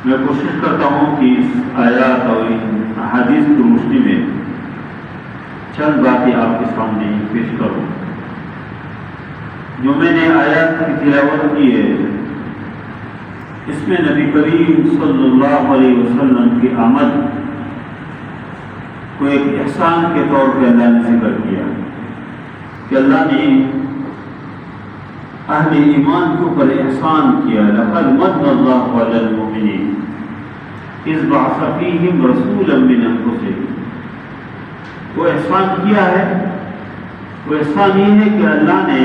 میں کوشش کرتا ہوں کہ اس آیات اور ان احادیث کی روشنی میں چند باتیں آپ کے سامنے پیش کروں۔ جو میں نے آیات کی تلاوت کی ہے، اس میں نبی کریم صلی اللہ علیہ وسلم کی آمد کو ایک احسان کے طور پہ اللہ نے ذکر کیا کہ اللہ نے اہل ایمان کے اوپر احسان کیا۔ لقد من اللہ علی المؤمنین اذ بعث فیہم رسولا من انفسہم۔ وہ احسان کیا ہے، وہ احسان یہ ہے کہ اللہ نے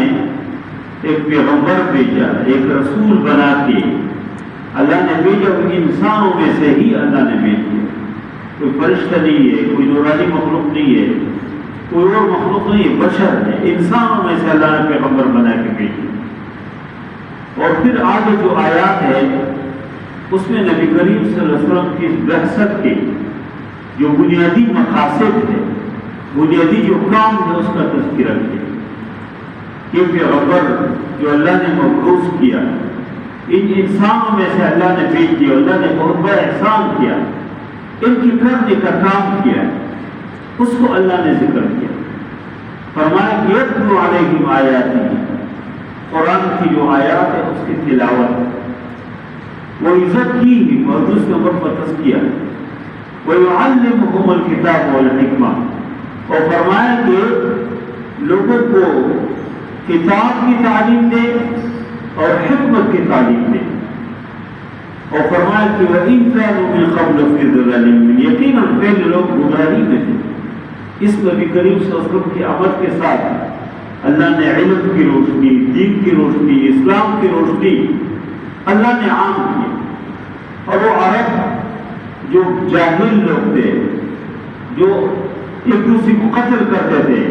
ایک پیغمبر بھیجا، ایک رسول بنا کے اللہ نے بھیجا، وہ انسانوں میں سے ہی اللہ نے بھیج دیا۔ کوئی فرشتہ نہیں ہے، کوئی نورانی مخلوق نہیں ہے، کوئی اور مخلوق نہیں ہے، بشر ہے، انسانوں میں سے اللہ نے پیغمبر بنا کے بھیجا۔ اور پھر آگے جو آیات ہے اس میں نبی کریم صلی اللہ علیہ وسلم کی بعثت کے جو بنیادی مقاصد ہے، بنیادی جو کام ہے، اس کا تذکرہ کیا کہ پیغمبر جو اللہ نے مبعوث کیا، ان انسانوں میں سے اللہ نے بھیج دیا، اللہ نے بہت بڑا احسان کیا، ان کی کرنے کا کام کیا، اس کو اللہ نے ذکر کیا۔ فرمایا کہ یتلو علیہم آیاتہ، قرآن کی جو آیات ہے اس کی تلاوت، وہ یزکیہم، اور دوسرے نمبر پر تزکیہ، ویعلمہم الکتاب والحکمہ، اور فرمایا کہ لوگوں کو کتاب کی تعلیم دے اور حکمت کی تعلیم دے، اور فرمایا کہ وَإِن كَانُوا مِن قَبْلُ فِي ضَلَالٍ مُّبِينٍ، یقیناً پہلے لوگ گمراہی میں تھے۔ اس نبی کریم صلی اللہ علیہ وسلم کی آمد کے ساتھ اللہ نے علم کی روشنی، دین کی روشنی، اسلام کی روشنی اللہ نے عام کی، اور وہ عرب جو جاہل لوگ تھے، جو ایک دوسرے کو قتل کرتے تھے،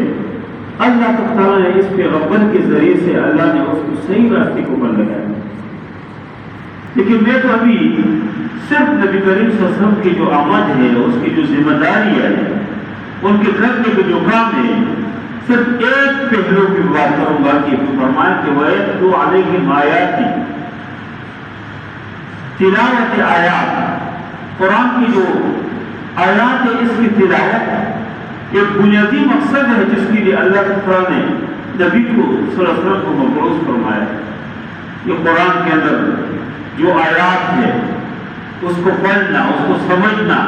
اللہ تعالیٰ نے اس پیغمبر کے ذریعے سے اللہ نے اس کو صحیح راستے کو پر لگایا۔ لیکن میں تو ابھی صرف نبی کریم صلی اللہ علیہ وسلم کی جو آمد ہے، اس کی جو ذمہ داری ہے، ان کے کرنے کے جو کام ہے، صرف ایک پہلو کی بات کروں گا کہ فرمایا کہ وَيَتْلُو عَلَيْهِمْ آیَاتِ، تلاوت آیات، قرآن کی جو آیات ہے اس کی تلاوت ایک بنیادی مقصد ہے جس کے لیے اللہ تعالیٰ نے نبی کو صلی اللہ علیہ وسلم کو مبعوث فرمایا۔ یہ قرآن کے اندر جو آیات ہے اس کو پڑھنا، اس کو سمجھنا،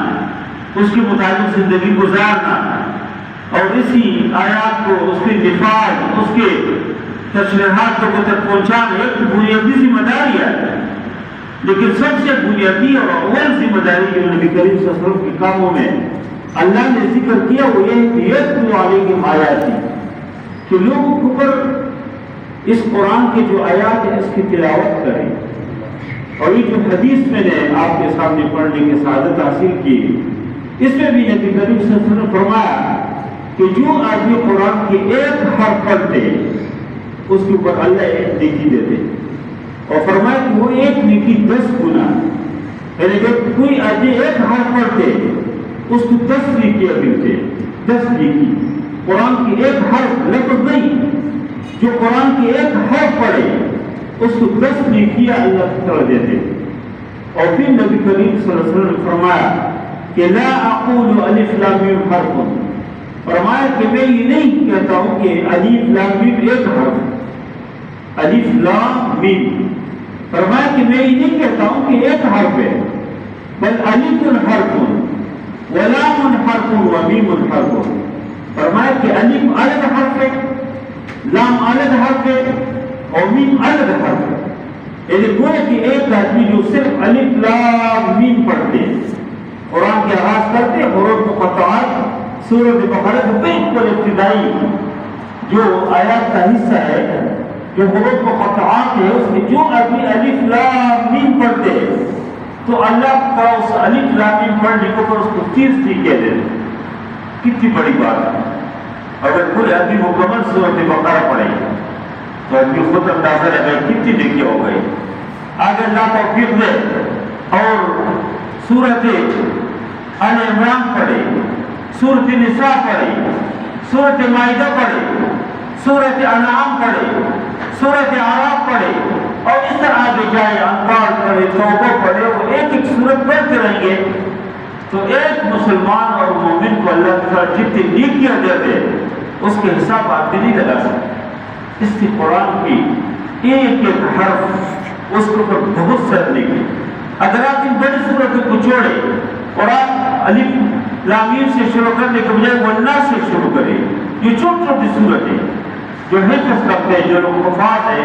اس کے مطابق زندگی گزارنا، اور اسی آیات کو، اس کے نفاذ، اس کے تشریحات کو تک پہنچانا ایک بنیادی ذمہ داری ہے۔ لیکن سب سے بنیادی اور اول ذمہ داری جو نبی کریم صلی اللہ علیہ وسلم کے کاموں میں اللہ نے ذکر کیا وہ یہ ہے کہ یتلو علیہم آیاتی، کہ لوگوں کے اوپر اس قرآن کے جو آیات ہیں اس کی تلاوت کریں۔ اور یہ جو حدیث میں نے آپ کے سامنے پڑھنے کی سعادت حاصل کی، اس میں بھی نبی کریم صلی اللہ علیہ وسلم نے فرمایا کہ جو آدمی قرآن کے ایک حرف پڑھتے اس کے اوپر اللہ ایک نیکی دیتے، اور فرمایا کہ وہ ایک نیکی 10 گنا، یعنی جب کوئی آدمی ایک حرف پڑھتے اس کو 10 نیکیاں ملتے، 10 نیکی۔ قرآن کی ایک حرف، لفظ نہیں، جو قرآن کی ایک حرف پڑھے اس کو 10 نیکیاں اللہ تعالیٰ دیتے۔ اور پھر نبی کریم صلی اللہ علیہ وسلم نے فرمایا کہ لا اقول الف لام میم حرف، فرمایا کہ میں یہ نہیں کہتا ہوں کہ الف لام میم ایک حرف، الف لام میم، فرمایا کہ میں یہ نہیں کہتا ہوں کہ ایک حرف ہے، بل الف حرف ولام حرف ومیم حرف، فرمایا کہ الف الگ حرف ہے، لام الگ حرف ہے، اور میم الگ حرف ہے۔ یعنی گویا کہ ایک آدمی جو صرف الف لام میم پڑھتے ہیں، قرآن کے آغاز کرتے حروف مقطعات، سورۃ بقرہ کے بالکل ابتدائی جو آیات کا حصہ ہے، جو حروف مقطعات ہے، اس میں جو آدمی الف لام میم پڑھتے ہیں تو اللہ کا اس الف لام میم پڑھنے کو پر اس کو 30 نیکیاں دے دیں۔ کتنی بڑی بات ہے! اگر کوئی آدمی مکمل سورۃ بقرہ پڑھے تو آدمی خود اندازہ لگائے کتنی نیکیاں ہو گئی۔ اگر اللہ توفیق دے اور سورۃ آل عمران پڑھے، سورۃ نساء پڑھے، سورۃ مائدہ پڑھے، سورۃ انعام پڑھے، سورۃ اعراف پڑھے، اور اس طرح آگے جائے، انفال پڑھے، توبہ پڑھے، وہ ایک ایک سورت پڑھتے رہیں گے تو ایک مسلمان اور مومن کو اللہ تعالیٰ جتنی نیکیاں دیتے اس کے حساب آپ بھی نہیں لگا سکتے۔ اس کی قرآن کی ایک ایک حرف اس کے اوپر بہت سر نیکی۔ اگر آپ ان بڑی صورتوں کو چھوڑے اور آپ الف لام میم سے شروع کرنے کے بجائے والناس سے شروع کریں، یہ چھوٹی چھوٹی صورتیں جو حفظ کرتے ہیں، جو لوگ مفاد ہے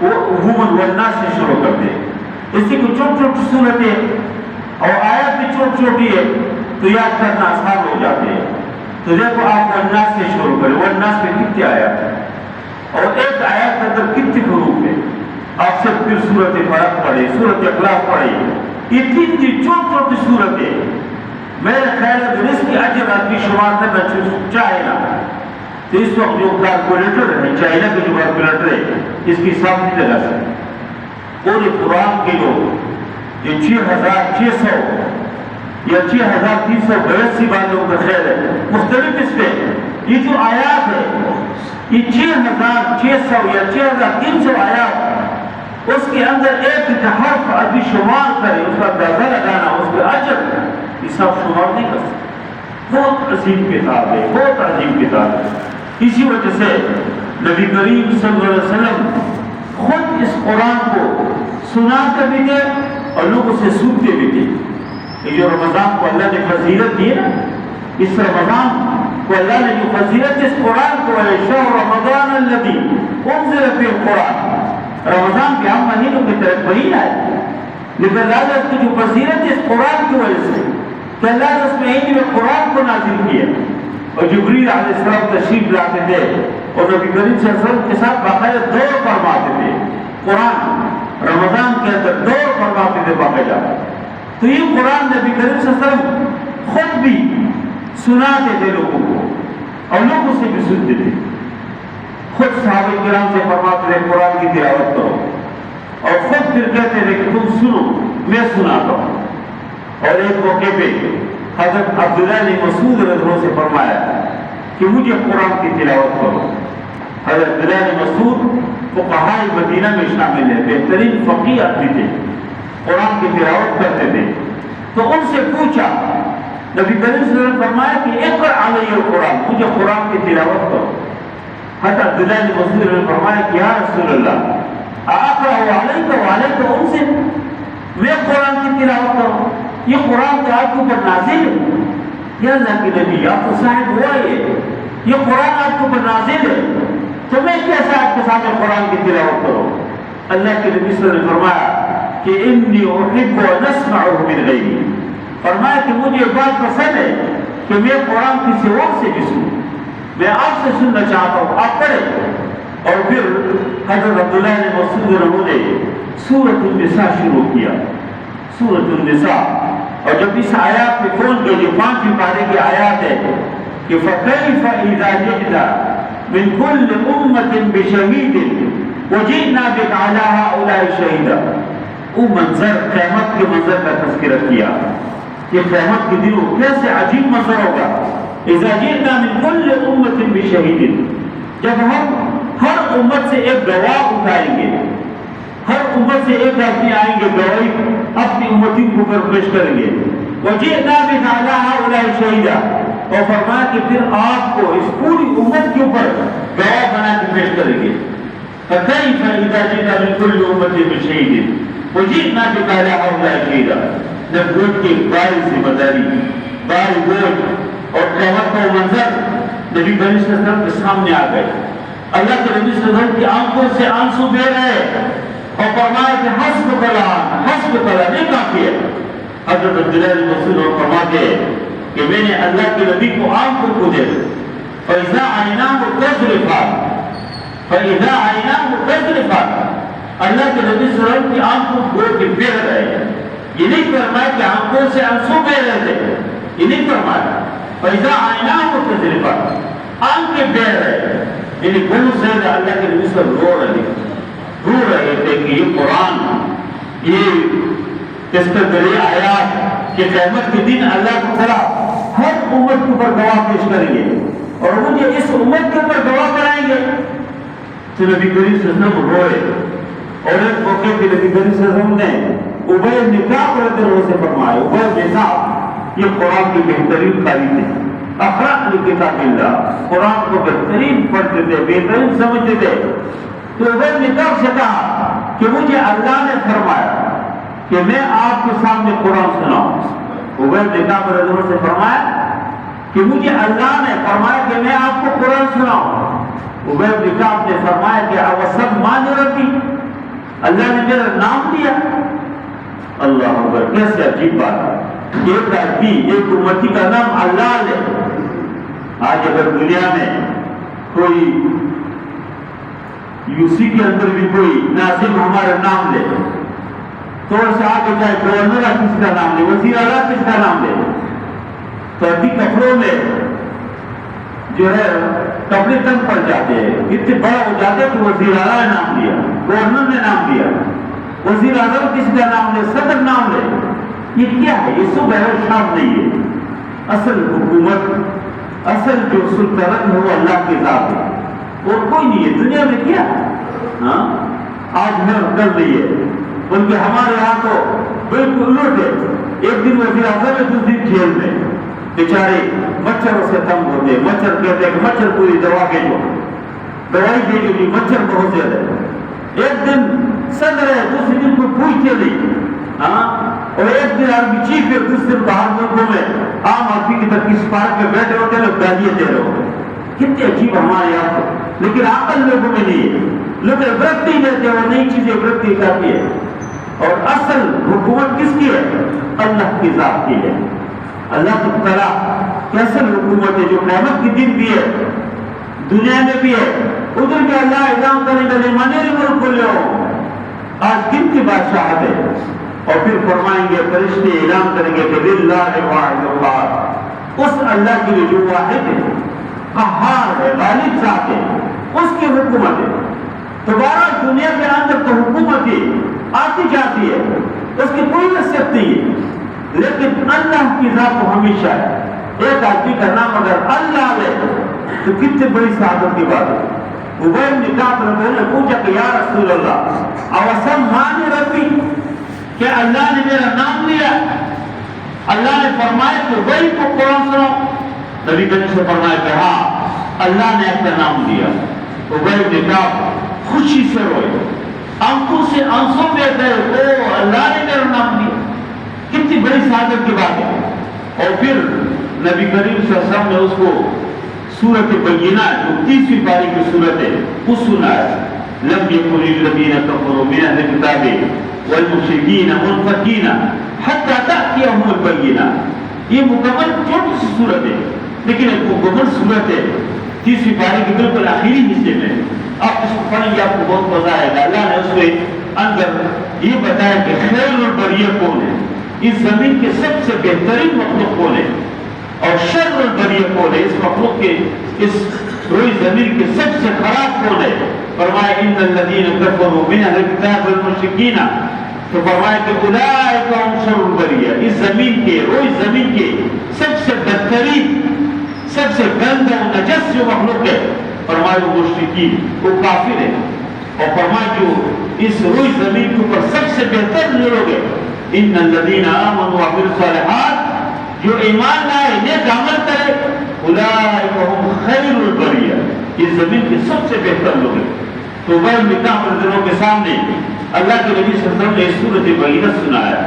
وہ عموماً والناس سے شروع کرتے ہیں۔ اسی کو چھوٹی چھوٹی صورتیں اور آیات بھی چھوٹی چھوٹی ہے تو یاد کرنا آسان ہو جاتے ہیں۔ تو دیکھو آپ والناس سے شروع کریں، والناس میں کتنے آیات ہیں اور ایک آیات کے اندر کتنے حروف ہیں۔ آپ سے پھر سورت فلق پڑھے، سورت اخلاص پڑھے، یہ تین چھوٹی چھوٹی صورتیں، میرے خیال ہے اس کی اجر آدمی شمار کرنا چاہے نا تو اس وقت جو کیلکولیٹر ہے، چائنا کے جو کیلکولیٹر ہے اس کی حساب نہیں لگا سکتے۔ پورے قرآن کے لوگ یہ 6600 یا 6382 باتوں کا خیر ہے مختلف اس پہ یہ جو آیات ہے یہ 6600 یا 6300 آیات، اس کے اندر ایک حرف آدمی شمار کرے، اس کا اندازہ لگانا، اس کے اجر حساب شمار نہیں کر سکتے۔ بہت عظیم کتاب ہے، بہت عظیم کتاب ہے۔ اسی وجہ سے نبی کریم صلی اللہ علیہ وسلم خود اس قرآن کو سناتے بھی تھے اور لوگوں سے سنتے بھی تھے۔ یہ جو رمضان کو اللہ نے فضیلت دی ہے نا، اس رمضان کو اللہ نے جو فضیلت اس قرآن کو ہے، شہر رمضان الذی انزل فیہ القرآن، رمضان کے ہم مہینوں کی طرف مہینہ ہے، لیکن اللہ نے اس کی جو فضیلت اس قرآن کی وجہ سے کہ اللہ نے اس مہینے میں قرآن کو نازل کیا اور جبریل علیہ السلام تشریف لاتے تھے اور نبی کریم صلی اللہ علیہ وسلم کے ساتھ باقاعدہ دور فرماتے تھے، قرآن رمضان کے اندر دور فرماتے تھے باقاعدہ۔ تو یہ قرآن نبی کریم صلی اللہ علیہ وسلم خود بھی سناتے تھے لوگوں کو اور لوگوں سے بھی سنتے تھے۔ خود صحابہ کرام سے فرماتے تھے قرآن کی تلاوت کرو اور خود پھر کہتے تھے کہ تم سنو میں سناتا ہوں۔ اور ایک موقع پہ حضرت عبداللہ نے مسعود رضی اللہ عنہ سے فرمایا کہ مجھے قرآن کی تلاوت کرو۔ حضرت عبداللہ نے مسعود فقہاء مدینہ میں شامل ہے، بہترین فقیہ آدمی تھے، قرآن کی تلاوت کرتے تھے۔ تو ان سے پوچھا، نبی کریم صلی اللہ علیہ وسلم نے فرمایا کہ اقرأ علیہ القرآن، مجھے قرآن کی تلاوت کرو۔ حضرت عبداللہ نے مسعود نے فرمایا کہ یا رسول اللہ اقرأ علیک وعلیک انزل، میں قرآن کی تلاوت کروں، یہ قرآن تو آپ کے اوپر نازل ہے، یا اللہ کے نبی آپ تو صاحب ہوا ہے، یہ قرآن آپ کے اوپر نازل ہے تو میں کیسے آپ کے سامنے قرآن کی تلاوت کروں؟ اللہ کے نبی صلی اللہ علیہ وسلم نے فرمایا کہ انی احب ان اسمعه من غیری، فرمایا کہ مجھے بات پسند ہے کہ میں قرآن کسی اور سے بھی سنوں، میں آپ سے سننا چاہتا ہوں، آپ پڑھیں۔ اور پھر حضرت عبداللہ نے مسعود رضی نے سورۃ النساء شروع کیا، سورۃ النساء، اور جب اس آیات پہ فون کے جو 5ویں پارے کی آیات ہے کہ فَكَيْفَ إِذَا جِئْنَا مِنْ كُلِّ أُمَّةٍ بِشَهِيدٍ وَجِئْنَا بِكَ عَلَىٰ هَؤُلَاءِ شَهِيدًا، وہ منظر قیامت کے منظر کا تذکرہ کیا کہ قیامت کے دن کیسے عجیب منظر ہوگا۔ إِذَا جِئْنَا مِنْ كُلِّ أُمَّةٍ بِشَهِيدٍ، جب ہم ہر امت سے ایک گواہ اٹھائیں گے، ہر امت سے ایک آدمی آئیں گے گواہی اپنی امتی کو پر پیش کریں گے، وَجِئْنَا بِكَ عَلَىٰ هَؤُلَاءِ شَهِيدًا، اور فرمایا کہ پھر آپ کو اس پوری امت کے اوپر گواہ بنا کے پیش کریں گے۔ فَكَيْفَ إِذَا جِئْنَا مِنْ كُلِّ أُمَّةٍ بِشَهِيدٍ وَجِئْنَا بِكَ عَلَىٰ هَؤُلَاءِ شَهِيدًا، جب گوٹ کی باری ذمہ داری، باری گوٹ اور قیامت کا منظر نبی کریم صلی اللہ علیہ وسلم کے سامنے آ گئے، اللہ کے نبی صلی اللہ علیہ وسلم کی آنکھوں سے آنسو بہ رہے اور فرمایا کہ حسبک الآن، حسبک الآن، یہ کافی ہے۔ حضرت عبداللہ بن مسعود فرماتے ہیں کہ میں نے اللہ کے نبی کو آنکھوں کو دے فَإِذَا عَيْنَاهُ تَذْرِفَانِ، فَإِذَا عَيْنَاهُ تَذْرِفَانِ، اللہ کے نبی صلی اللہ علیہ وسلم کی آنکھوں کو کے بہ رہے ہیں، یہ نہیں فرمایا کہ آنکھوں سے آنسو بہ رہے تھے، یہ نہیں فرمایا، فَإِذَا عَيْنَاهُ تَذْرِفَانِ، آنکھیں بہ رہے ہیں، یعنی بہت زیادہ اللہ کے نبی صلی اللہ علیہ وسلم رو رہے تھے کہ یہ قرآن، یہ اس پر بڑی آیات کہ قیامت کے دن اللہ تعالیٰ ہر امت کے اوپر گواہ پیش کریں گے اور مجھے اس امت کے اوپر گواہ کرائیں گے۔ تو نبی کریم صلی اللہ علیہ وسلم روئے اور ایک موقع پہ نبی کریم صلی اللہ علیہ وسلم نے ابی بن کعب رضی اللہ عنہ سے فرمایا، ابی بن کعب یہ قرآن کی بہترین قاری تھے، اقرأ لکتاب اللہ، قرآن کو بہترین پڑھتے تھے، بہترین سمجھتے تھے۔ تو ابی بن کعب سے کہا کہ مجھے اللہ نے فرمایا کہ میں آپ کے سامنے قرآن سناؤں۔ ابی بن کعب رضی اللہ عنہ سے فرمایا کہ مجھے اللہ نے فرمایا کہ میں آپ کو قرآن سناؤں۔ ابی بن کعب نے فرمایا کہ اوسمانی ربی، اللہ نے میرا نام دیا۔ اللہ اکبر، کیسے عجیب بات ہے، ایک آدمی ایک امتی کا نام اللہ لے۔ آج اگر دنیا میں کوئی یوسی کے اندر بھی کوئی ناظم ہمارا نام لے تو سے آگے جائے گورنر کس کا نام لے، وزیر اعلیٰ کس کا نام لے، تو ابھی کپڑوں میں جو ہے کپڑے تنگ پڑ جاتے ہیں، اتنے بڑا ہو جاتے کہ وزیر اعلیٰ نے نام دیا، گورنر نے نام دیا، وزیر اعظم کس کا نام لے، صدر نام لے۔ یہ کیا ہے؟ یہ صبح اور شام نہیں ہے۔ اصل حکومت، اصل جو سلطنت ہے وہ اللہ کی ذات ہے اور کوئی نہیں ہے دنیا میں۔ کیا ہاں آج میں کر رہی ہے، بلکہ ہمارے یہاں تو بالکل الٹ ہے۔ ایک دن وزیر اعظم ہے، دوسرے دن جیل میں، بیچارے مچھروں سے تنگ ہوتے، مچھر کہتے ہیں کہ مچھر پوری دوا بھیجو، دوائی بھیجو گی، مچھر بہت زیادہ ہے۔ ایک دن صدر ہے، دوسرے دن کوئی پوچھتے نہیں، ہاں، اور ایک دن آرمی چیف ہے، دوسرے دن باہر ملکوں میں عام آدمی کی طرح کس پارک میں بیٹھے ہوتے ہیں، لوگ گالیاں دے رہے ہوتے ہیں۔ کتنے عجیب ہمارے یہاں کو، لیکن عقل لوگوں میں نہیں ہے، لوگ عبرت نہیں لیتے اور نئی چیزیں عبرت نہیں کرتی ہے۔ اور اصل حکومت کس کی ہے؟ اللہ کی ذات کی ہے۔ اللہ تعالیٰ کی اصل حکومت ہے جو قیامت کے دن بھی ہے، دنیا میں بھی ہے، ادھر بھی اللہ اعلان کرے گا لمن الملک اليوم، آج کن کی بادشاہت ہے، اور پھر فرمائیں گے فرشتے اعلان کریں گے کہ للہ واحد القہار، اس اللہ کے لیے جو واحد ہے، قہار ہے، غالب ذات ہے، اس کی حکومت ہے۔ دوبارہ دنیا کے اندر تو حکومت ہی آتی جاتی ہے، اس کی کوئی نصیحت نہیں ہے، لیکن اللہ کی ذات تو ہمیشہ ہے۔ ایک آدمی کا نام اگر اللہ لے تو کتنے بڑی سعادت کی بات ہے۔ ابی بن کعب رضی اللہ عنہ نے پوچھا کہ یا رسول اللہ اوسمانی ربی، کہ اللہ نے میرا نام لیا؟ اللہ نے فرمایا کہ وہی کو قرآن سنو۔ نبی کریم سے فرمایا کہ ہاں اللہ نے اپنا نام دیا۔ ابی بن کعب خوشی سے روئے، آنکھوں سے آنسو بہ گئے، او اللہ نے میرا نام دیا، کتنی بڑی سعادت کی بات ہے۔ اور پھر نبی کریم صلی اللہ علیہ وسلم نے اس کو سورۃ بینہ جو 30ویں پاری کی سورت ہے وہ سنایا، لم یکن الذین کفروا من اہل الکتاب والمشرکین منفکین حتی تأتیہم البینہ۔ یہ مکمل چھوٹی سی سورت ہے لیکن ایک مکمل سورت ہے 30ویں پاری کے بالکل آخری حصے میں۔ آپ اس کو پڑھیں گے آپ کو بہت مزہ آئے گا۔ اللہ نے اس میں اندر یہ بتایا کہ خیر البریہ کون ہے، اس زمین کے سب سے بہترین مخلوق کون ہے، اور شر البریہ کون ہے، اس مخلوق کے اس روئی زمین کے سب سے خراب کون ہے۔ فرمایا ان الذین کفروا من اہل الکتاب والمشرکین، تو فرمایا کہ اولئک هم شر البریہ، اس زمین کے روئی زمین کے سب سے بہترین، سب سے گندہ و نجس جو مخلوق ہے، فرمایا وہ مشرکین، وہ کافر ہے۔ اور فرمایا جو اس روئی زمین کے اوپر سب سے بہتر لوگ ہیں، ان الذین آمنوا وعملوا الصالحات، جو ایمان لائے نیک عمل کرے، اولئک هم خیر البریہ، اس زمین کے سب سے بہتر لوگ ہیں۔ تو ابی بن کعب رضی اللہ عنہ کے سامنے اللہ کے نبی صلی اللہ علیہ وسلم نے سورۃ بینہ سنایا،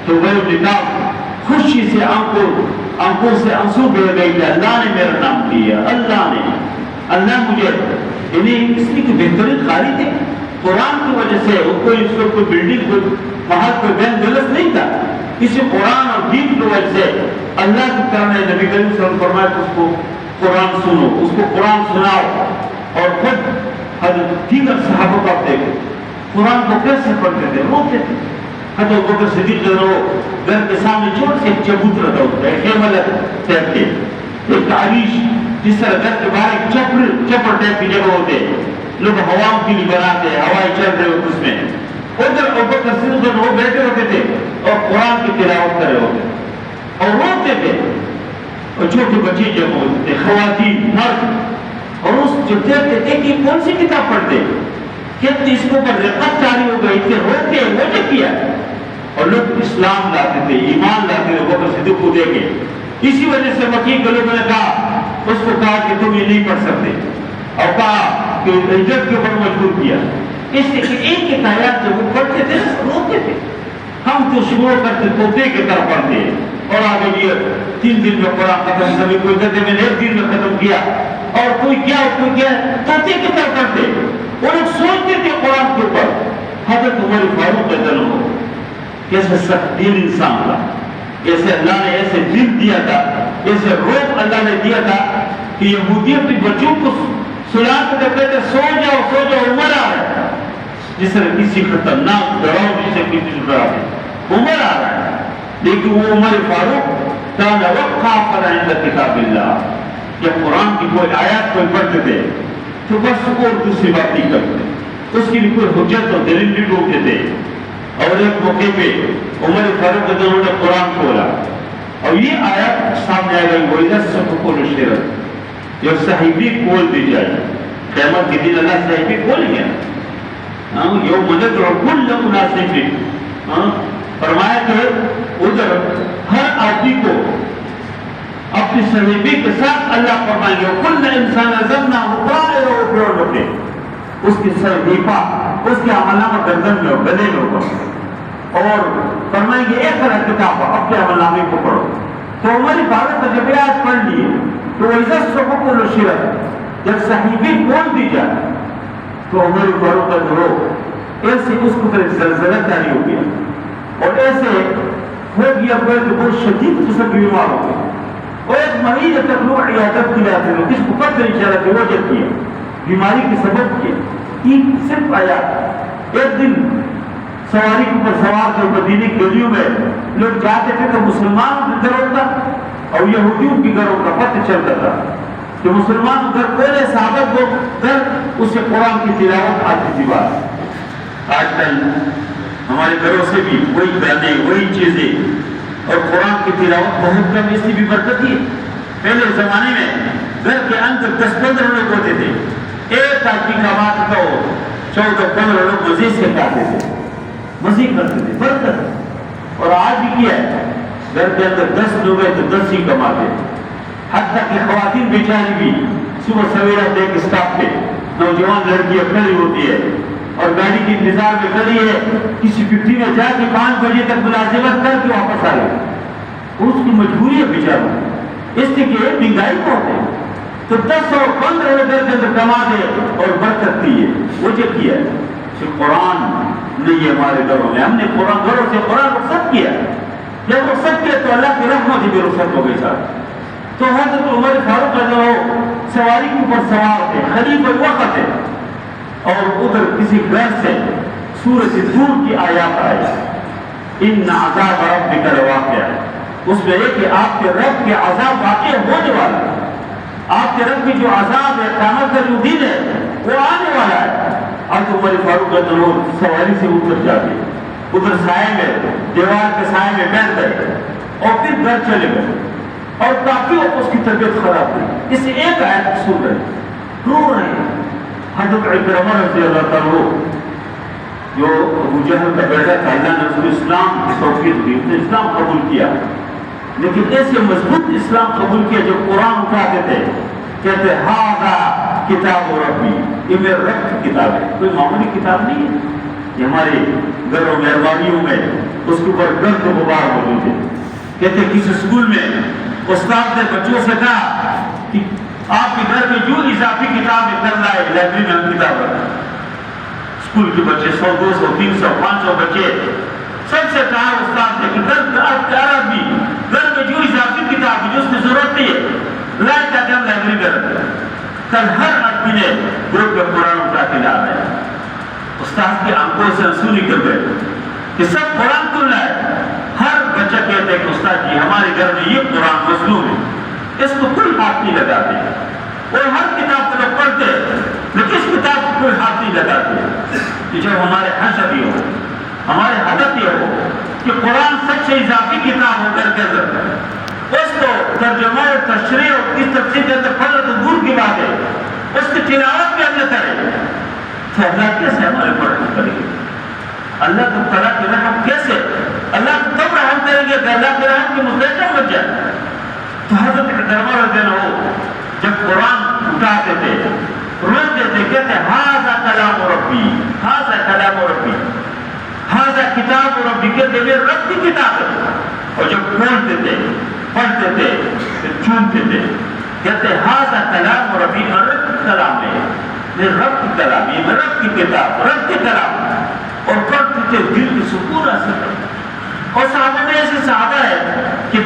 تو ابی بن کعب خوشی سے آنکھوں سے آنسو بہ گئے کہ اللہ نے میرا نام لیا، اللہ مجھے، یعنی اس کی بہترین قاری تھے قرآن کی وجہ سے۔ کوئی اس کو کوئی بلڈنگ، کوئی محل، کوئی بین جلس نہیں تھا، اسی قرآن اور دین کی وجہ سے اللہ کی طرح نے نبی کریم صلی اللہ علیہ وسلم فرمایا کہ اس کو قرآن سنو، اس کو قرآن سناؤ۔ اور خود حضرت دیگر صحابہ کا دیکھو قرآن کو کیسے پڑھتے تھے، روتے تھے۔ حضرت ابوبکر صدیق گھر کے سامنے چھوٹا سا ایک چبوترا تھا، اس کا ایک خیمہ ٹائپ کے، ایک تعریش، جس طرح گھر کے باہر ایک چپڑ ٹائپ کی جگہ ہوتے ہیں، لوگ ہواؤں کے لیے بناتے ہیں، ہوائیں چل رہے ہوتے اس میں، ادھر ابوبکر صدیق وہ بیٹھے ہوتے تھے اور قرآن کی تلاوت کر رہے ہوتے اور روتے تھے۔ اور چھوٹے بچے جب ہوتے تھے، خواتین، مرد، اور اس جو دیکھتے تھے کہ کون سی کتاب پڑھتے، کہ اس کو پر رقت جاری ہو گئی تھی، روکے وہ نے کیا، اور لوگ اسلام لاتے تھے، ایمان لاتے تھے بکر صدیق کو دے کے. اسی وجہ سے مکی کے لوگوں نے کہا، اس کو کہا کہ تم یہ نہیں پڑھ سکتے، اور کہا کہ ہجرت کے اوپر مجبور کیا. اس سے کہ ایک ایک آیات جب وہ پڑھتے تھے روکتے تھے. ہم تو شروع کرتے توتے کی طرح پڑھتے ہیں، اور آگے بھی 3 دن میں قرآن ختم، کبھی کوئی کہتے میں نے 1 دن میں ختم کیا، اور کوئی کیا توتے کی طرح پڑھتے. وہ لوگ سوچتے تھے قرآن کے اوپر. حضرت عمر فاروق رضی اللہ عنہ کیسے سخت دل انسان تھا، کیسے اللہ نے ایسے دل دیا تھا، ایسے روح اللہ نے دیا تھا کہ یہودی اپنے بچوں کو سلا کے کہتے سو جاؤ عمر آ رہا ہے. جس طرح کسی خطرناک ڈراؤ جسے کسی ڈرا ہے، عمر آ رہا ہے. لیکن وہ عمر فاروق کان وقف عند کتاب اللہ، جب قرآن کی کوئی آیات کوئی پڑھتے تھے تو بس اور دوسری بات نہیں کرتے، اس کے لیے کوئی حجت اور دلیل نہیں ڈھونڈتے تھے. اور ایک موقع پہ عمر فاروق رضی اللہ عنہ نے قرآن کھولا، اور یہ آیات سامنے آ گئی، وَإِذَا الصُّحُفُ نُشِرَتْ، جب صحیفے کھول دی جائے. قیامت کے دن اللہ صحیفے کھولیں گے. یوم ندعو کل اناس، فرمایا کہ ادھر ہر آدمی کو اپنی صحیفے کے ساتھ اللہ فرمائیں گے کل انسان ضمنه طائره في عنقه، اس کی صحیفہ اس کے عملنامہ گردن میں ہو، گلے میں ہوگا، اور فرمائیں گے اقرأ کتاب، اپنے عملنامے کو پڑھو. تو عمر فاروق نے جب آیات پڑھ لیے تو وَإِذَا الصُّحُفُ نُشِرَتْ، جب صحیفے کھول دی جائے تو عمر فاروق کا جو ایسے اس کو پھر زلزلہ جاری ہو گیا، اور ایسے ہو گیا کہ بہت شدید قسم کی بیمار ہو گیا، اور ایک مریض تک لوگ عیادت کے لیے آتے ہیں، کس کو پتہ نہیں چلا کہ وہ جب کیا بیماری کے سبب کیا. صرف آیا ایک دن سواری کے اوپر سوار تھے، مدینے کی گلیوں میں لوگ جاتے تھے تو مسلمانوں کے گھروں کا اور یہودیوں کے گھروں کا پتہ چلتا تھا کہ مسلمان گھر پہلے صحابہ کو گھر اس سے قرآن کی تلاوت آتی تھی. بات آج کل ہمارے گھروں سے بھی وہی گانے وہی چیزیں اور قرآن کی تلاوت بہت کم. اس کی بھی برکت ہے. پہلے زمانے میں گھر کے اندر 10-15 لوگ ہوتے تھے، ایک آدمی کا بات تو 14-15 لوگ مزید سے کھاتے تھے، مزید کرتے تھے، برکت. اور آج بھی کیا ہے، گھر کے اندر 10 لوگ ہیں تو 10 ہی کماتے ہیں. حتیٰ کہ خواتین بیچاری بھی صبح سویرا دیکھ اسٹاپ پہ نوجوان لڑکیاں کھڑی ہوتی ہے اور گاڑی کے انتظار میں کھڑی ہے، کسی فیکٹری میں جا کے 5 بجے تک ملازمت کر کے واپس آ گئی. اس کی مجبوری ہے بیچارہ، اس لیے کہ مہنگائی بہت ہے. تو 10 اور 15 گھر کے اندر کما دے اور برکت دی ہے. وہ جو کیا ہے کہ قرآن نہیں ہے ہمارے گھروں میں، ہم نے قرآن گھروں سے قرآن رخصت کیا. جب رخصت کیا تو اللہ کی رحمت بھی رخصت ہو گئی ساتھ. تو حضرت عمر فاروق جو سواری کے اوپر سوار تھے، خلیفہ وقت ہے، اور ادھر کسی گھر سے سورج دور کی آیات آئی، ان عذاب ربک لواقع. اس میں یہ کہ آپ کے رب کے عذاب واقع ہونے والا ہے. آپ کے رب کی جو عذاب ہے، قیامت کا جو دن ہے وہ آنے والا ہے. اب عمر فاروق کا ضرور سواری سے اتر جاتے، ادھر سائے میں دیوار کے سائے میں بیٹھ گئے اور پھر گھر چلے گئے. اور کافی اس کی طبیعت خراب ہوئی. اس سے ایک آیت سن رہے، رو رہے ہیں. حضرت عکرمہ رضی اللہ تعالیٰ جو ابو جہل کا بیٹا تھا، اللہ نے اس کو اسلام کی توفیق دی، اس نے اسلام قبول کیا. لیکن ایسے مضبوط اسلام قبول کیا جب قرآن اٹھاتے تھے کہتے ہاذا کتاب ربی، یہ میرے رب کی کتاب ہے، کوئی معمولی کتاب نہیں ہے. یہ ہمارے گھروں میں الماریوں میں اس کے اوپر گرد غبار موجود ہے. کہتے کسی اسکول میں استاد نے بچوں سے کہا کہ آپ کے گھر میں جو اضافی کتاب نکل رہا ہے لائبریری میں ہم کتاب رکھیں. اسکول کے بچے 100 200 300 500 بچے سب سے کہا استاد نے کہ گھر میں جو اضافی کتاب ہے جو اس کی ضرورت نہیں ہے لائے جاتے ہم لائبریری میں رکھتے. کل ہر آدمی نے گروپ میں قرآن اٹھا کے لا رہے ہیں. استاد کی آنکھوں سے آنسو نکل گئے کہ سب قرآن کیوں لائے. ہر بچہ کہتے ہیں کہ استاد جی ہمارے گھر میں یہ قرآن مظلوم ہے، اس کو کوئی ہاتھ نہیں لگاتے. اور ہر کتاب کو لوگ پڑھتے لیکن اس کتاب کو کوئی ہاتھ نہیں لگاتے. کہ جب ہمارے حشر یہ ہو، ہمارے حدت یہ ہو کہ قرآن سب سے اضافی کتاب ہو کر کے اندر اس کو ترجمہ اور تشریح اور اس تفسیر کے اندر پڑھنا تو دور کی بات ہے، اس کی تلاوت بھی ہم نے کرے. تو اللہ کیسے ہمارے پر رحم کرے گا؟ اللہ تعالیٰ کے رحم کیسے؟ اللہ تب رحم کریں گے کہ اللہ کے رحم کی مستحق بن جائے۔ تو حضرت عمر رضی اللہ عنہ جب قرآن اٹھاتے تھے روتے تھے، کہتے ھذا کلام ربی، ھذا کلام ربی، ھذا کتاب ربی، کہتے میرے رب کی کتاب ہے۔ اور جب کھولتے تھے پڑھتے تھے پھر چونتے تھے، کہتے ھذا کلام ربی، رب کی کلام ہے، میرے رب کی کلام ہے، میرے رب کی کتاب، رب کی کلام۔ اور پڑھتے تھے دل کی سکون حاصل کرتے۔ اور صحابہ میں ایسے صحابہ ہے کہ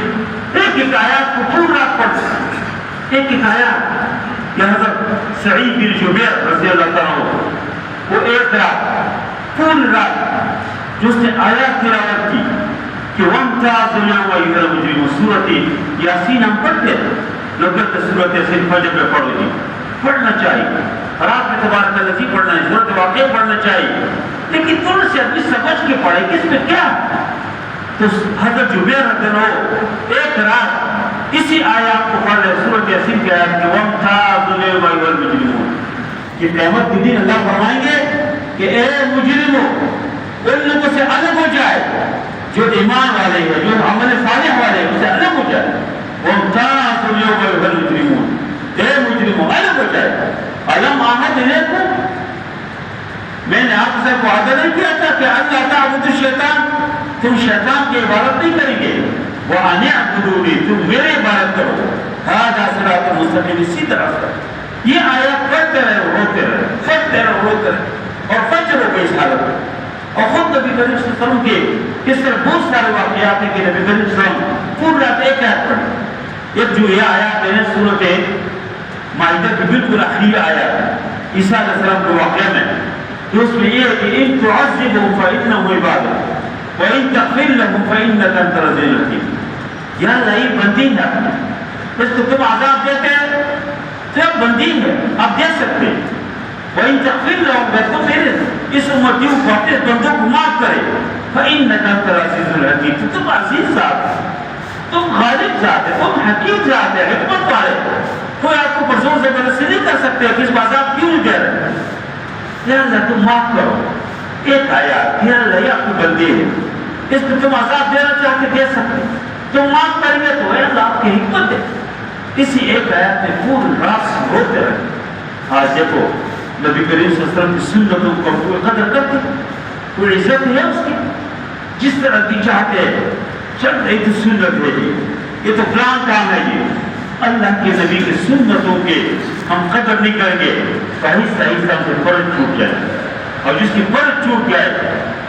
ایک ایک آیات کو پورا پڑھتے، ایک ایک آیات۔ کہ حضرت سعید بن جبیر رضی اللہ تعالیٰ وہ ایک رات پوری رات جو اس نے آیات تلاوت کی کہ وَامْتَازُوا الْيَوْمَ أَيُّهَا الْمُجْرِمُونَ، سورۃ یاسین ہم پڑھتے لوگ کہتے سورۃ یاسین فجر میں پڑھو گی، پڑھنا چاہیے، رات میں تبارک الذی پڑھنا ہے، سورۃ واقعہ پڑھنا چاہیے، لیکن تھوڑا سے آدمی سمجھ کے پڑھے کہ اس میں کیا۔ تو حضرت جبیر رضی اللہ عنہ ایک رات اسی آیات کو پڑھ رہے، سورۃ یاسین کی آیات کہ وَامْتَازُوا الْيَوْمَ أَيُّهَا الْمُجْرِمُونَ، کہ قیامت کے دن اللہ فرمائیں گے کہ اے مجرموں ان لوگوں سے الگ ہو جائے جو ایمان والے ہیں، جو عمل صالح والے ہیں، ان سے الگ ہو جائے۔ وَامْتَازُوا الْيَوْمَ أَيُّهَا الْمُجْرِمُونَ، اے مجرموں الگ ہو جائے۔ أَلَمْ أَعْهَدْ إِلَيْكُمْ، میں نے آپ سے وعدہ نہیں کیا تھا کہ اللہ تعبدوا الشیطان، تم شیطان کی عبادت نہیں کریں گے، وَأَنِ اعْبُدُونِی، تم میرے عبادت کرو، ھذا صراط مستقیم، سیدھا راستہ۔ یہ آیات پڑھتے رہے روتے رہے، پڑھتے رہے روتے رہے، اور فجر ہو گئی اس حالت میں۔ اور خود نبی کریم صلی اللہ علیہ وسلم کے اس طرح بہت سارے واقعات ہیں کہ نبی کریم صلی اللہ علیہ وسلم پوری رات ایک آیت پڑھی۔ ایک جو یہ آیات ہے سورۃ مائدہ کی بالکل آخری آیات ہے عیسیٰ علیہ السلام کے واقعہ میں، تو اس میں یہ ہے کہ ان تعذبهم فإنهم عبادك وإن تغفر لهم فإنك أنت العزيز الحكيم۔ یا اللہ یہ بندی ہے، اس کو تم عذاب دیتے ہیں تو اب بندی ہے، آپ دے سکتے ہیں۔ وإن تغفر لهم، اگر تم میرے اس امتیوں کو اپنے بندوں کو معاف کرے، فإنك أنت العزيز الحكيم، تو تم عزیز ذات ہے، تم غالب ذات ہے، تم حکیم ذات ہے، حکمت والے، کوئی آپ کو پر زور زبردستی نہیں کر سکتے کہ اس کو عذاب کیوں دے رہے ہیں۔ یا اللہ تم معاف کرو، ایک آیات، یا اللہ یہ آپ کو بندی ہے، اس کو تم عذاب دینا چاہتے دے سکتے، تم معاف کریں گے تو اے اللہ آپ کی حکمت ہے۔ اسی ایک آیات میں پوری رات روتے رہے۔ آج دیکھو نبی کریم صلی اللہ علیہ وسلم کی سنتوں کو کوئی قدر کرتے، کوئی عزت ہے اس کی، جس طرح کی چاہتے چل رہی تو سنت ہے جی، یہ تو فلان کام ہے جی، اللہ کے نبی کی سنتوں کے ہم قدر نہیں کریں گے تو آہستہ آہستہ ہم سے فرض چھوٹ جائے، اور جس کی فرض چھوٹ جائے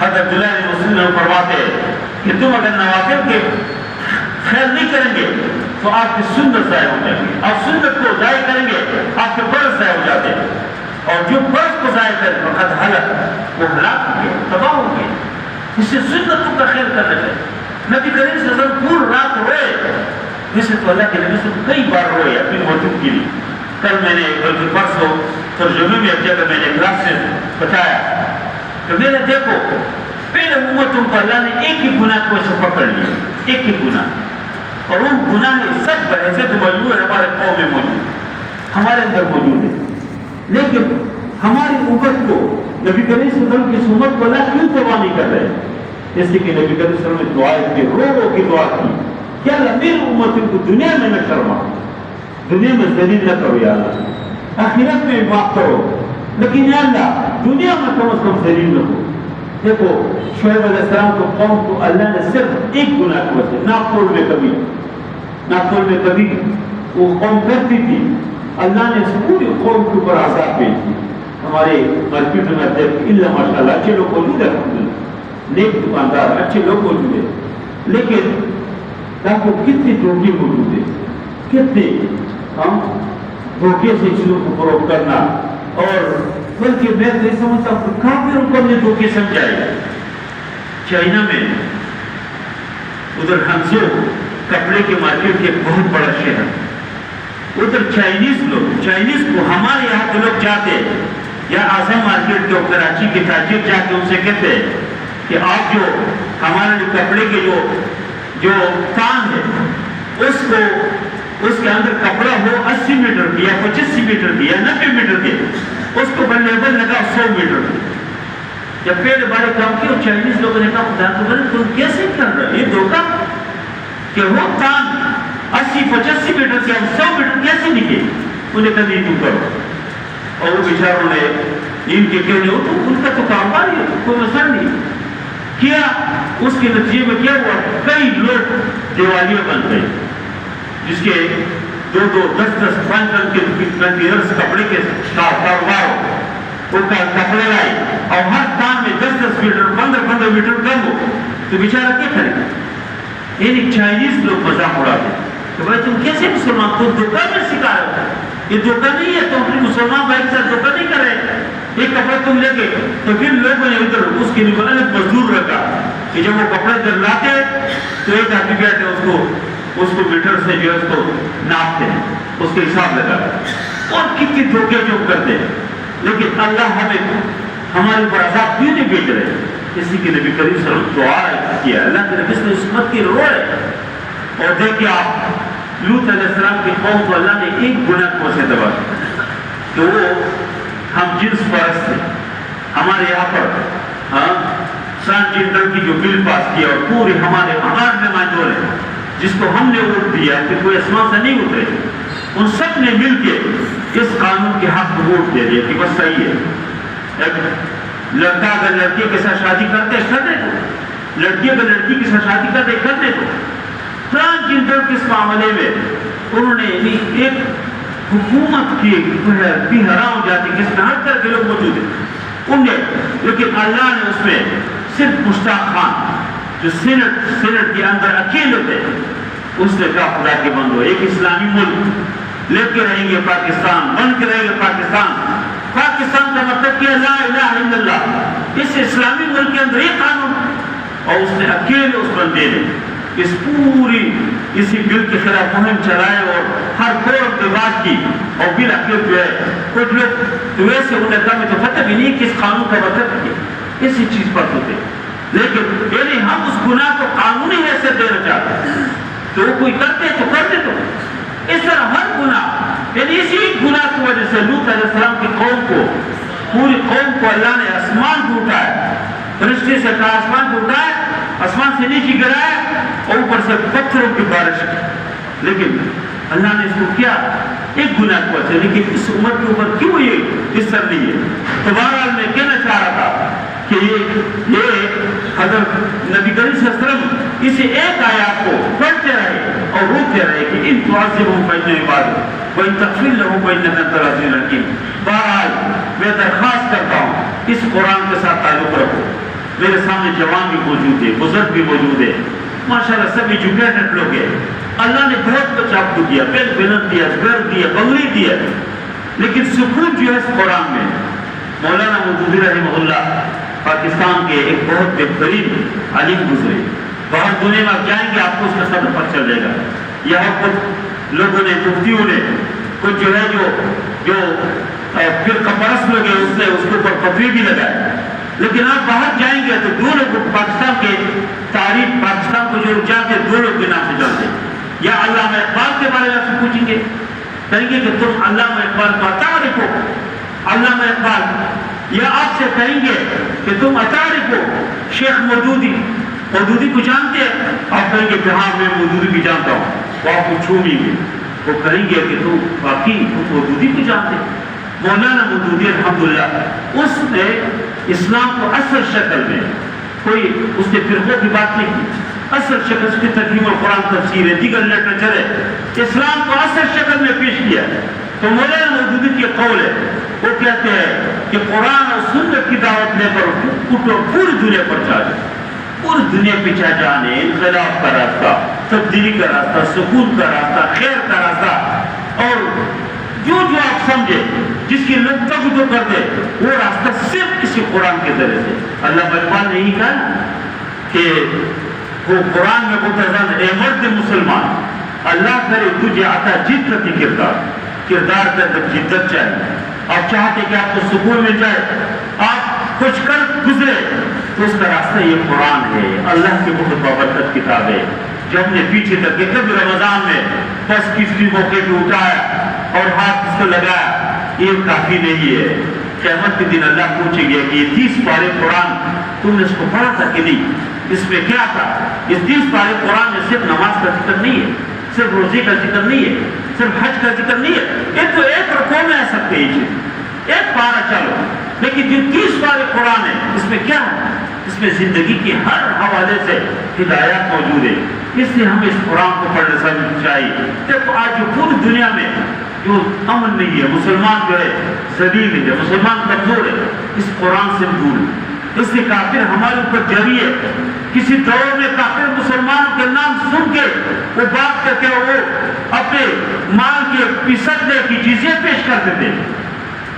حضرت عبداللہ بن مسعود فرماتے ہیں کہ تم اگر نوافل کے خیر نہیں کریں گے تو آپ کی سنت ضائع ہو جائے گی، آپ سنت کو ضائع کریں گے آپ کے فرض ضائع ہو جاتے ہیں، اور جو فرض کو ضائع کرے فقط ہلاک، وہ ہلاک ہو گئے، تباہ ہو گئے۔ اس سے سنتوں کا خیر کرنا چاہیے۔ نبی کریم صلی اللہ علیہ وسلم پوری رات روئے، جسے تو اللہ کے نبی صلی اللہ علیہ وسلم کئی بار روئے اپنی امتوں کے لیے۔ کل میں نے بلکہ پرسوں ترجمے میں ایک جگہ میں نے کلاس سے بتایا کہ میں نے دیکھو پہلے امتوں کو اللہ نے ایک ہی گناہ کو ایسے پکڑ لیا، ایک ہی گناہ، اور وہ گناہ سب بحیثیت موجود ہے، ہمارے قوم میں موجود، ہمارے اندر موجود ہے، لیکن ہماری امت کو نبی کریم صلی اللہ علیہ وسلم کی سنت کو اللہ کیوں تباہ نہیں کر رہے؟ جیسے کہ نبی کریم صلی اللہ علیہ وسلم نے دعائیں کی، رو رو کی دعا کی کہ اللہ میری امت کو دنیا میں نہ شرما، دنیا میں ذلیل نہ کرو یا اللہ، آخرت میں معاف کرو، لیکن یا اللہ دنیا میں کم از کم ذلیل نہ ہو۔ دیکھو شعیب علیہ السلام کو قوم کو اللہ نے صرف ایک گناہ کی وجہ ناپتول میں کبھی وہ قوم کرتی تھی، اللہ نے اس پوری قوم کے اوپر عذاب بھیج دی۔ ہمارے مارکیٹ میں دیکھ اللہ ماشاء اللہ اچھے لوگ موجود ہیں، نیک دکاندار اچھے لوگ موجود ہیں، لیکن آپ کو کتنے دھوکے موجود ہیں، کتنے ہم دھوکے سے چیزوں کو فروغ کرنا، اور بلکہ میں نہیں سمجھتا ہوں کافروں کو ہم نے دھوکے سمجھائے۔ چائنا میں ادھر ہنسو کپڑے کے مارکیٹ کے بہت بڑا شہر، ادھر چائنیز کو ہمارے یہاں کے لوگ جاتے یا اعظم مارکیٹ کے کراچی کے تاجر جا کے ان سے کہتے کہ آپ جو ہمارے لیے کپڑے کے جو کام ہے اس کے اندر کپڑا ہو 80 میٹر کی یا 85 میٹر کی یا 90 میٹر کے، اس کو لیبل لگا 100 میٹر. جب پہلے بارے کام کی اور چائنیز لوگوں نے کہا خدا کو بولے تم کیسے کر رہے یہ دھوکہ کہ وہ کام 80-85 میٹر سے ہم 100 میٹر کیسے نکلے. انہیں کہا نہیں تم کرو. اور وہ بیچاروں نے ان کے کہنے ہو تو ان کا تو کاروبار ہی ہے کوئی مسئلہ نہیں کیا. اس کے نتیجے میں کیا ہوا کئی لوگ دیوالیاں بن گئے جس کے 2-10 5 کے کنٹینرز کپڑے کے کاروبار ہو ان کا کپڑے لائے اور ہر کام میں 10 میٹر 15 میٹر کم ہو تو بیچارہ کیا کرے. یعنی چائنیز لوگ مذاق اڑاتے کہ بھائی تم کیسے مسلمان تم دھوکہ میں سکھا رہے ہو. یہ دھوکہ نہیں ہے تم اپنے مسلمان بھائی کے ساتھ دھوکہ نہیں کر رہے. ایک کپڑا تم لے کے تو پھر لوگوں نے ادھر اس کے لیے الگ مزدور رکھا کہ جب وہ کپڑے ادھر لاتے تو ایک آدمی بیٹھے اس کو میٹر سے جو ہے اس کو ناپتے ہیں اس کے حساب لگا اور کتنی دھوکے جو کرتے ہیں. لیکن اللہ ہمیں ہمارے اوپر عذاب کیوں نہیں بھیج رہے. اسی کے نبی کریم صلی اللہ علیہ وسلم دعا کیا اللہ کے نبی نے اس امت کی روئے. اور دیکھیں آپ لوط علیہ السلام کی قوم کو اللہ نے ایک گناہ کو سے دبا کہ وہ ہم جنس پرست تھے. ہمارے یہاں پر ٹرانسجنڈر کی جو بل پاس کیا اور پورے ہمارے نمائندوں نے جس کو ہم نے ووٹ دیا کہ کوئی آسمان سے نہیں اترے ان سب نے مل کے اس قانون کے حق کو ووٹ دے دیا کہ بس صحیح ہے. ایک لڑکا اگر لڑکی کے ساتھ شادی کرتے کر دے تو لڑکی اگر لڑکی کے ساتھ شادی کرتے کر دے تو ٹرانسجنڈر کے اس معاملے میں انہوں نے ایک حکومت کی بھی حرام ہو جاتی جس میں ہر طرح کے لوگ موجود ہیں لیکن اللہ نے اس میں صرف مشتاق خان جو سینٹ کے اندر اکیلے تھے اس نے کہا خدا کے بندو ایک اسلامی ملک لے کے رہیں گے پاکستان بن کے رہیں گے پاکستان کا مطلب کیا لا الہ الا اللہ. اس اسلامی ملک کے اندر یہ قانون اور اس نے اکیلے اس بندے نے اس پوری اسی بل کے خلاف مہم چلائے اور ہر کورٹ کی بات کی اور بل اکیل جو ہے کچھ لوگ تو ویسے انہیں کہا میں تو پتہ بھی نہیں کہ اس قانون کا مطلب کیا اسی چیز پر ہوتے. لیکن یعنی ہم اس گناہ کو قانونی حیثیت دینا چاہتے ہیں تو وہ کوئی کرتے تو کرتے تو اس طرح ہر گناہ یعنی اسی گناہ کی وجہ سے لوط علیہ السلام کی قوم کو پوری قوم کو اللہ نے آسمان کو اٹھایا فرشتے سے کہا آسمان کو اٹھایا آسمان سے نیچے گرایا اور اوپر سے پتھروں کی بارش کی. لیکن اللہ نے اس کو کیا ایک گناہ کو اچھا لیکن اس امت کے اوپر کیوں یہ اس طرح نہیں ہے. تو بہرحال میں کہنا چاہ رہا تھا کہ یہ حضرت نبی کریم صلی اللہ علیہ وسلم اسے ایک آیات کو پڑھتے رہے اور روتے رہے کہ ان تعذبهم فإنهم عبادك وإن تغفر لهم فإنك أنت العزيز الحكيم. بہرحال میں درخواست کرتا ہوں اس قرآن کے ساتھ تعلق رکھو. میرے سامنے جوان بھی موجود ہے بزرگ بھی موجود ہے ماشاءاللہ سب ایجوکیٹڈ لوگ ہیں. اللہ نے بہت کچھ آپ کو دیا بیل بلند دیا گھر دیا بنگلی دیا لیکن سکون جو ہے اس قرآن میں. مولانا مودودی رحمہ اللہ پاکستان کے ایک بہت بہترین عالم گزرے. باہر دنیا میں آپ جائیں گے آپ کو اس کا سب پتہ چل جائے گا. یہاں کچھ لوگوں نے مفتیوں نے کچھ جو ہے جو فرقہ پرست لوگ ہیں اس نے اس کے اوپر فتوی بھی لگائے. لیکن آپ باہر جائیں گے تو دو لوگ پاکستان کے تاریخ پاکستان کو جو جانتے دو لوگ کے نام سے جانتے. یا علامہ اقبال کے بارے میں آپ سے پوچھیں گے کہیں گے کہ تم علامہ اقبال کو تعریفو علامہ اقبال یا آپ سے کہیں گے کہ تم تعریفو شیخ مودودی کو جانتے ہیں آپ کہیں گے کہ ہاں میں مودودی بھی جانتا ہوں. وہ آپ کو چھوڑیں گے وہ کہیں گے کہ تم واقعی مودودی کو جانتے. مولانا مودودی الحمدللہ اس نے اسلام کو اصل شکل میں کوئی اس نے فرقوں کی بات نہیں کی اصل شکل اس کی ترجمہ قرآن تفسیر ہے دیگر لٹریچر ہے اسلام کو اصل شکل میں پیش کیا. تو مولانا مودودی کی قول ہے وہ کہتے ہیں کہ قرآن اور سنت کی دعوت لے کر پوری دنیا پر چاہے پوری دنیا پہ چاہ جانے انقلاب کا راستہ تبدیلی کا راستہ سکون کا راستہ خیر کا راستہ اور جو آپ سمجھے جس کی لگ تک جو کر دے وہ راستہ صرف کسی قرآن کے ذریعے سے. اللہ اقبال نے یہی کہا کہ وہ قرآن میں متضمن اے مرد مسلمان اللہ کرے تجھے آتا جدت کی کردار کا جدت چاہیے. آپ چاہتے کہ آپ کو سکون مل جائے آپ کچھ کر گزرے تو اس کا راستہ یہ قرآن ہے اللہ کی بہت بابرکت کتاب ہے جو ہم نے پیچھے تک کے کبھی رمضان میں بس کسی موقع پہ اٹھایا اور ہاتھ اس کو لگایا یہ کافی نہیں ہے. قیامت کے دن اللہ پوچھیں گے کہ یہ 30 پارے قرآن تم نے اس کو پڑھا تھا کہ نہیں، اس میں کیا تھا؟ اس 30 پارے قرآن میں صرف نماز کا ذکر نہیں ہے، صرف روزے کا ذکر نہیں ہے، صرف حج کا ذکر نہیں ہے، یہ تو ایک رکوع میں آ سکتے ہیں، ایک پارہ چلو، لیکن جو 30 پارے قرآن ہے اس میں کیا ہے؟ اس میں زندگی کے ہر حوالے سے ہدایات موجود ہے۔ اس لیے ہمیں اس قرآن کو پڑھنے سمجھنا چاہیے۔ دیکھو آج جو پوری دنیا میں جو امن نہیں ہے، مسلمان جو ہے ذلیل ہے، مسلمان کمزور ہے، اس قرآن سے دور ہے۔ اس لیے کافر ہمارے اوپر جاری ہے۔ کسی دور میں کافر مسلمان کے نام سن کے وہ بات کر کے وہ اپنے مال کے فیصدے کی جزیہ پیش کرتے تھے،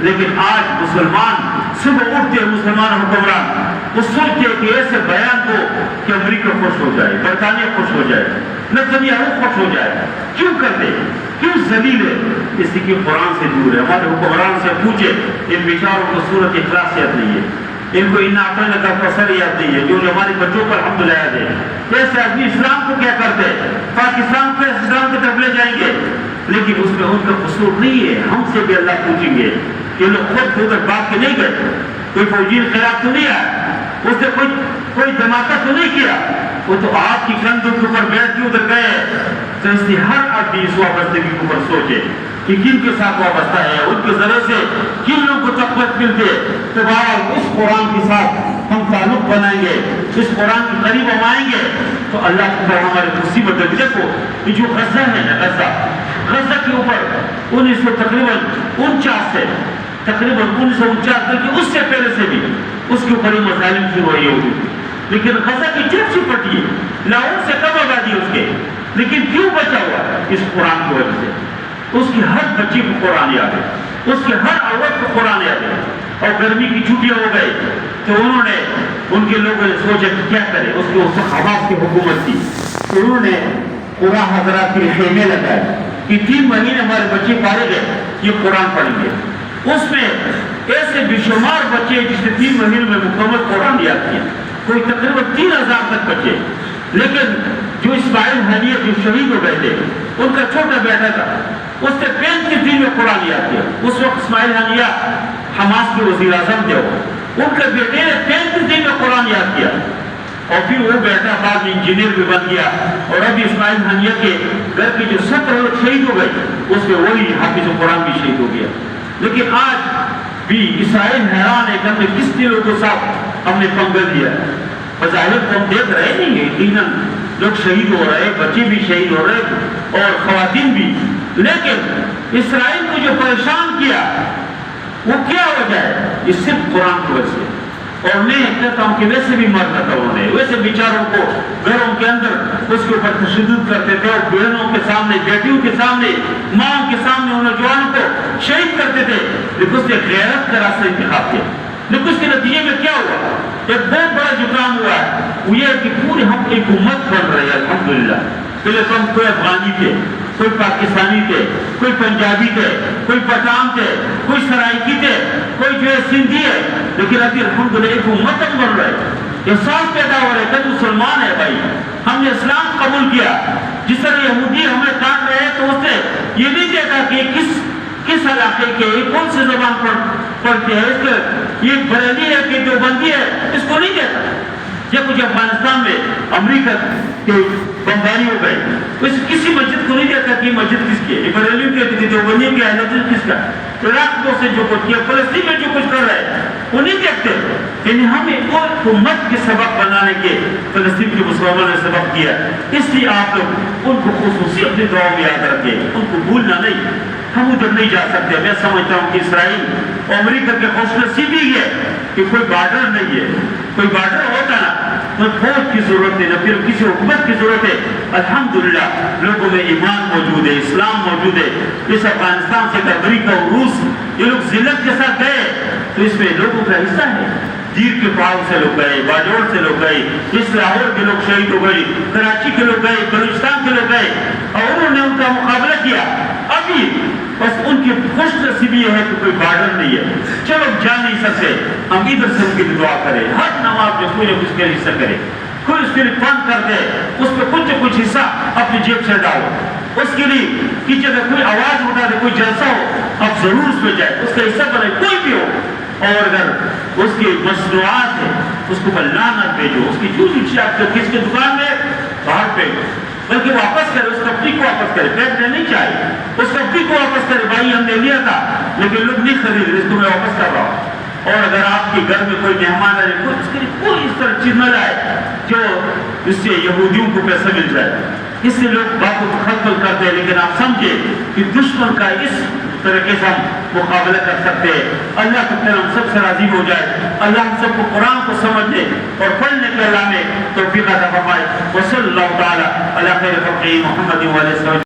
لیکن آج مسلمان صبح اٹھتے مسلمان حکمران وہ سوچتے کہ ایسے بیان دو کہ امریکہ خوش ہو جائے، برطانیہ خوش ہو جائے، نتنیاہو خوش ہو جائے۔ کیوں کرتے؟ کیوں ذلیل ہے؟ اس لیے کہ قرآن سے دور ہے۔ ہمارے حکمران سے پوچھے، ان بیچاروں کو سورۃ اخلاص یاد نہیں ہے، ان کو انا اعطیناک الکوثر یاد نہیں ہے، جو ہمارے بچوں پر الحمدللہ یاد ہے۔ جیسے آدمی اسلام کو کیا کرتے ہیں، پاکستان کو اسلام کی طرف لے جائیں گے، لیکن اس میں ان کا قصور نہیں ہے۔ ہم سے بھی اللہ پوچھیں گے کہ لوگ خود ادھر بات کے نہیں گئے، کوئی فوجی خلاف تو نہیں آیا، اس نے کوئی دھماکہ تو نہیں کیا، وہ تو آپ کی کندھوں کے اوپر بیٹھ کے ادھر گئے۔ تو اس لیے ہر آدمی اس وابستگی کے اوپر سوچے کہ کن کے ساتھ وابستہ ہے، ان کے ذریعے سے کن لوگوں کو تقویت ملتے۔ تو بہرحال اس قرآن کے ساتھ ہم تعلق بنائیں گے، اس قرآن کے قریب ہم آئیں گے تو اللہ کی طرح ہمارے مصیبت ہے۔ دیکھو یہ جو غزہ ہے نا، غزہ کے اوپر 1949 سے تقریباً 1949 بلکہ اس سے پہلے سے بھی اس کے اوپر مظالم شروع ہوئی ہوگی، لیکن غزہ کی جیب سی پٹی ہے، لاہور سے کم آبادی اس کے، لیکن کیوں بچا ہوا؟ اس قرآن کی وجہ سے۔ اس کی ہر بچے کو قرآن یاد ہے، اس کے ہر عورت کو قرآن یاد ہے۔ اور گرمی کی چھٹیاں ہو گئی تو انہوں نے، ان کے لوگوں نے سوچا کہ کیا کرے، اس کے اوپر حماس کی حکومت تھی، تو انہوں نے قرآن حضرات کے خیمے لگائے کہ 3 مہینے ہمارے بچے پالے گئے، یہ قرآن پڑھیں گے۔ اس میں ایسے بے شمار بچے جس نے 3 مہینے میں مکمل قرآن یاد کیا، کوئی تقریباً 3000 تک بچے۔ لیکن جو اسماعیل حنیہ جو شہید ہو گئے تھے، ان کا چھوٹا بیٹا تھا، اس نے 35 دن میں قرآن یاد کیا۔ اس وقت اسماعیل حنیہ حماس کے وزیر اعظم تھے، ان کے بیٹے نے 35 دن میں قرآن یاد کیا، اور پھر وہ بیٹا بعد میں انجینئر بھی بن گیا۔ اور ابھی اسماعیل حنیہ کے گھر کے جو 17 لوگ شہید ہو گئے، اس میں وہی حافظ قرآن بھی شہید ہو گیا۔ لیکن آج بھی اسرائیل حیران ہے کہ ہم نے کس دلوں کے ساتھ ہم نے پنگا دیا۔ بظاہر تو ہم دیکھ رہے نہیں ہیں، یقیناً لوگ شہید ہو رہے، بچے بھی شہید ہو رہے اور خواتین بھی، لیکن اسرائیل کو جو پریشان کیا وہ کیا وجہ ہے؟ یہ صرف قرآن کی وجہ سے۔ اور میں کہتا ہوں کہ ویسے بھی مرنا تھا انہوں نے، ویسے بیچاروں کو گھروں کے اندر اس کے اوپر تشدد کرتے تھے، اور بہنوں کے سامنے، بیٹیوں کے سامنے، ماں کے سامنے ان نوجوانوں کو شہید کرتے تھے، لیکن اس نے غیرت کا راستہ انتخاب کیا۔ لیکن اس کے نتیجے میں کیا ہوا؟ ایک بہت بڑا جو کام ہوا ہے وہ یہ ہے کہ پورے ہم ایک امت بن رہے ہیں الحمدللہ۔ پہلے تو ہم کوئی افغانی تھے، کوئی پاکستانی تھے، کوئی پنجابی تھے، کوئی پٹھان تھے، کوئی سرائکی تھے، کوئی جو ہے سندھی ہے، لیکن ابھی الحمدللہ ایک امت ہم بن رہے ہیں۔ احساس پیدا ہو رہا ہے کہ مسلمان ہے بھائی، ہم نے اسلام قبول کیا۔ جس طرح یہودی ہمیں کاٹ رہے ہیں تو اس نے یہ نہیں دیکھا کہ کس علاقے کے کون سی زبان پڑھتے ہیں، اس کے یہ بریلی ہے کہ دیوبندی ہے، اس کو نہیں دیکھا۔ جب کچھ افغانستان میں امریکہ کے بمباری ہو گئی، کسی مسجد کو نہیں دیکھا کہ یہ مسجد کس کی ہے، یہ بریلیوں کی ہے، دیوبندیوں کی ہے، کس کا۔ عراق سے جو کچھ کیا، فلسطین میں جو کچھ کر رہے ہیں وہ نہیں دیکھتے۔ یعنی ہمیں ایک امت کے سبق بنانے کے فلسطین کے مسلمانوں نے سبق کیا، اس لیے آپ لوگ ان کو خصوصی اپنی دعاؤں میں یاد رکھیں، ان کو بھولنا نہیں۔ ہم ادھر نہیں جا سکتے۔ میں سمجھتا ہوں کہ اسرائیل اور امریکہ کے خوش نصیبی ہے کہ کوئی بارڈر نہیں ہے۔ کوئی بارڈر ہوتا نا تو فوج کی ضرورت ہے، نہ پھر کسی حکومت کی ضرورت ہے۔ الحمدللہ لوگوں میں ایمان موجود ہے، اسلام موجود ہے۔ اس افغانستان سے امریکہ اور روس یہ لوگ ذلت کے ساتھ گئے تو اس میں لوگوں کا حصہ ہے۔ دیر کے پاؤں سے لوگ گئے، باجوڑ سے لوگ گئے، اس لاہور کے لوگ شہید ہو گئے، کراچی کے لوگ گئے، بلوچستان کے لوگ گئے، اور انہوں نے ان کا مقابلہ کیا۔ ابھی بس ان کی خوش نصیبی یہ ہے کہ کوئی بارڈر نہیں ہے۔ چلو جا نہیں سکتے، ہم ادھر سے ان کی دعا کریں، ہر نماز میں کوئی نہ کچھ کا حصہ کرے، کوئی اس کے لیے فنڈ کر دے، اس پہ کچھ نہ کچھ حصہ اپنی جیب سے ڈالو، اس کے لیے کہ جب کوئی آواز اٹھا دے، کوئی جلسہ ہو، آپ ضرور اس پہ جائے، اس کا حصہ بنے، کوئی بھی ہو، اور اگر اس کی مصنوعات ہے اس کو لعنت بھیجو، اس کی جو چیز آپ کس کی دکان میں باہر پھینکو، بلکہ واپس کرے، اس کپڑی کو واپس کرے، پھینکنے نہیں چاہیے، اس کپڑی کو واپس کرے، بھائی ہم نے لیا تھا لیکن لوگ نہیں خرید رہے، اس کو میں واپس کر رہا ہوں۔ اور اگر آپ کے گھر میں کوئی مہمان آئے اس کے لیے کوئی اس طرح چیز نہ لائے جو اس سے یہودیوں کو پیسہ مل جائے، اس سے لوگ باتوں کو خلطل کرتے ہیں، لیکن آپ سمجھے کہ دشمن کا اس طریقے سے ہم مقابلہ کر سکتے ہیں۔ اللہ کا کرم سب سے راضی ہو جائے، اللہ ہم سب کو قرآن کو سمجھنے اور پڑھنے کے اللہ میں توفیق عطا فرمائے۔ وصلی اللہ تعالی علی خیر خلقہ محمد و علیہ وسلم۔